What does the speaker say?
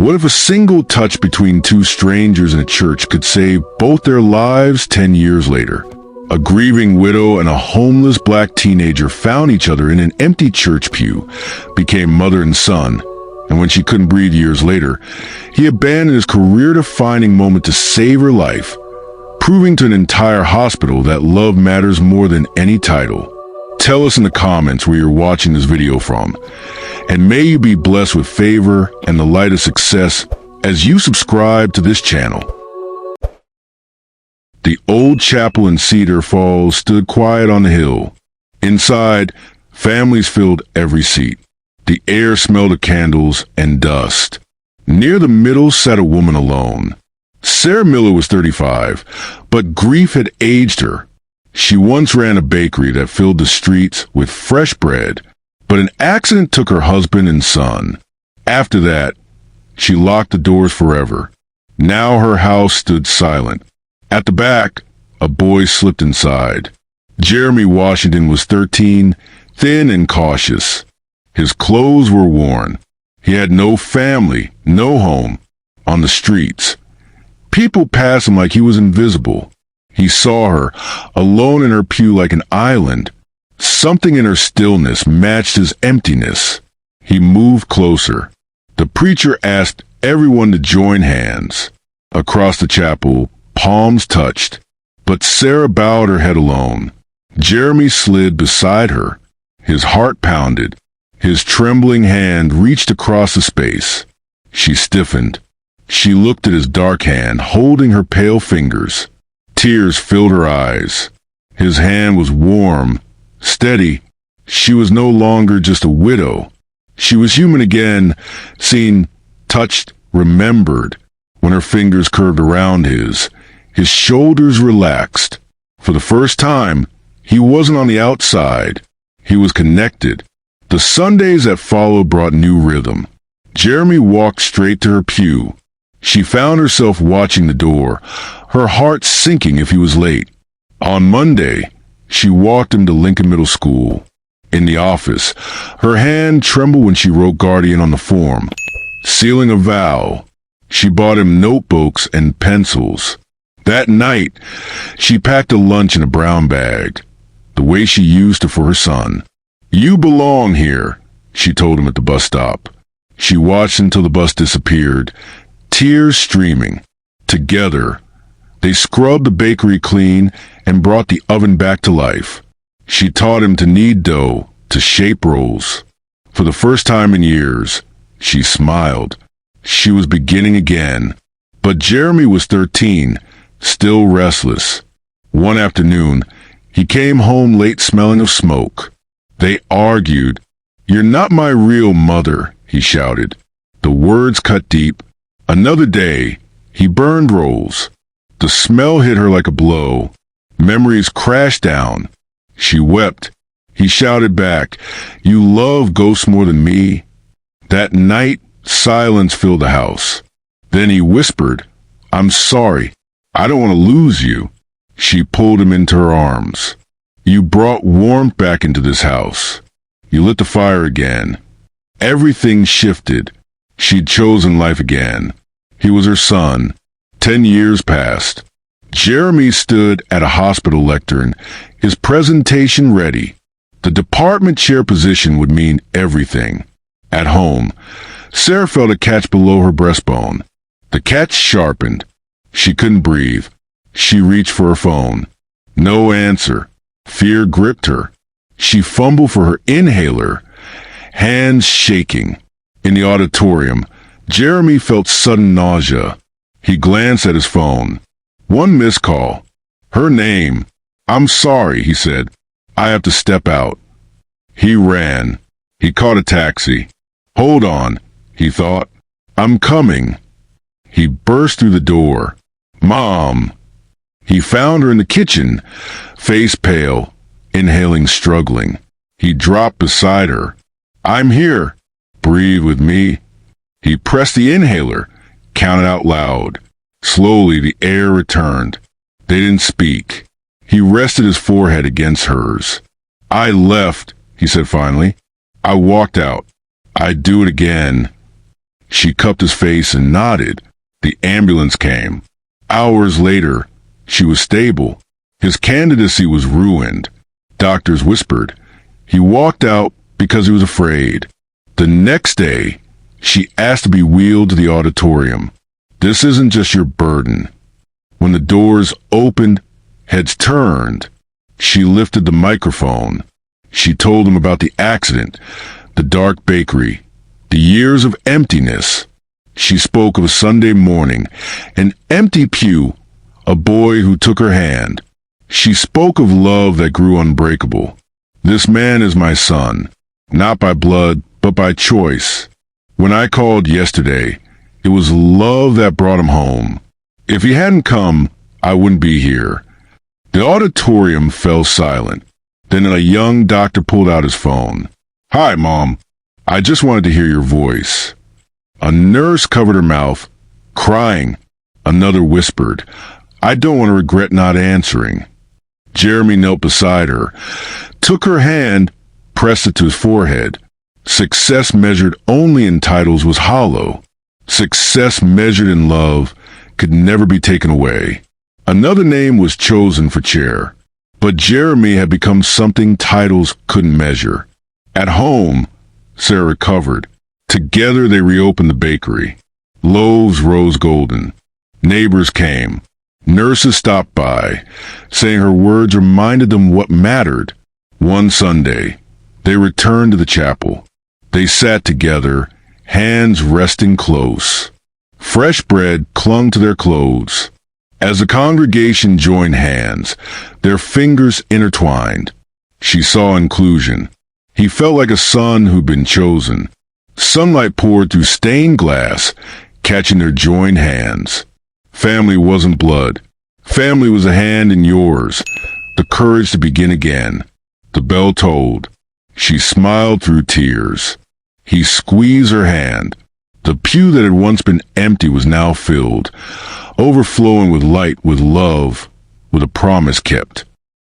What if a single touch between two strangers in a church could save both their lives 10 years later? A grieving widow and a homeless black teenager found each other in an empty church pew, became mother and son, and when she couldn't breathe years later, he abandoned his career-defining moment to save her life, proving to an entire hospital that love matters more than any title. Tell us in the comments where you're watching this video from, and may you be blessed with favor and the light of success as you subscribe to this channel. The old chapel in Cedar Falls stood quiet on the hill. Inside, families filled every seat. The air smelled of candles and dust. Near the middle sat a woman alone. Sarah Miller was 35, but grief had aged her. She once ran a bakery that filled the streets with fresh bread, but an accident took her husband and son. After that, she locked the doors forever. Now her house stood silent. At the back, a boy slipped inside. Jeremy Washington was 13, thin and cautious. His clothes were worn. He had no family, no home, on the streets. People passed him like he was invisible. He saw her, alone in her pew like an island. Something in her stillness matched his emptiness. He moved closer. The preacher asked everyone to join hands. Across the chapel, palms touched, but Sarah bowed her head alone. Jeremy slid beside her. His heart pounded. His trembling hand reached across the space. She stiffened. She looked at his dark hand, holding her pale fingers. Tears filled her eyes. His hand was warm, steady. She was no longer just a widow. She was human again, seen, touched, remembered. When her fingers curved around his shoulders relaxed. For the first time, he wasn't on the outside. He was connected. The Sundays that followed brought new rhythm. Jeremy walked straight to her pew. She found herself watching the door, her heart sinking if he was late. On Monday, she walked him to Lincoln Middle School. In the office, her hand trembled when she wrote guardian on the form, sealing a vow. She bought him notebooks and pencils. That night, she packed a lunch in a brown bag, the way she used to for her son. "You belong here," she told him at the bus stop. She watched until the bus disappeared, tears streaming. Together, they scrubbed the bakery clean and brought the oven back to life. She taught him to knead dough, to shape rolls. For the first time in years, she smiled. She was beginning again. But Jeremy was 13, still restless. One afternoon, he came home late smelling of smoke. They argued. "You're not my real mother," he shouted. The words cut deep. Another day, he burned rolls. The smell hit her like a blow. Memories crashed down. She wept. He shouted back, "You love ghosts more than me." That night, silence filled the house. Then he whispered, "I'm sorry. I don't want to lose you." She pulled him into her arms. "You brought warmth back into this house. You lit the fire again." Everything shifted. She'd chosen life again. He was her son. 10 years passed. Jeremy stood at a hospital lectern, his presentation ready. The department chair position would mean everything. At home, Sarah felt a catch below her breastbone. The catch sharpened. She couldn't breathe. She reached for her phone. No answer. Fear gripped her. She fumbled for her inhaler, hands shaking. In the auditorium, Jeremy felt sudden nausea. He glanced at his phone. One missed call. Her name. "I'm sorry," he said. "I have to step out." He ran. He caught a taxi. "Hold on," he thought. "I'm coming." He burst through the door. "Mom!" He found her in the kitchen, face pale, inhaling, struggling. He dropped beside her. "I'm here. Breathe with me." He pressed the inhaler, counted out loud. Slowly, the air returned. They didn't speak. He rested his forehead against hers. "I left," he said finally. "I walked out. I'd do it again." She cupped his face and nodded. The ambulance came. Hours later, she was stable. His candidacy was ruined. Doctors whispered. He walked out because he was afraid. The next day, she asked to be wheeled to the auditorium. This isn't just your burden. When the doors opened, heads turned. She lifted the microphone. She told him about the accident, the dark bakery, the years of emptiness. She spoke of a Sunday morning, an empty pew, a boy who took her hand. She spoke of love that grew unbreakable. This man is my son, not by blood, but by choice. When I called yesterday, it was love that brought him home. If he hadn't come, I wouldn't be here. The auditorium fell silent. Then a young doctor pulled out his phone. Hi, Mom. I just wanted to hear your voice. A nurse covered her mouth, crying. Another whispered, I don't want to regret not answering. Jeremy knelt beside her, took her hand, pressed it to his forehead. Success measured only in titles was hollow. Success measured in love could never be taken away. Another name was chosen for chair, but Jeremy had become something titles couldn't measure. At home, Sarah recovered. Together they reopened the bakery. Loaves rose golden. Neighbors came. Nurses stopped by, saying her words reminded them what mattered. One Sunday, they returned to the chapel. They sat together, hands resting close. Fresh bread clung to their clothes. As the congregation joined hands, their fingers intertwined. She saw inclusion. He felt like a son who'd been chosen. Sunlight poured through stained glass, catching their joined hands. Family wasn't blood. Family was a hand in yours, the courage to begin again. The bell tolled. She smiled through tears. He squeezed her hand. The pew that had once been empty was now filled, overflowing with light, with love, with a promise kept.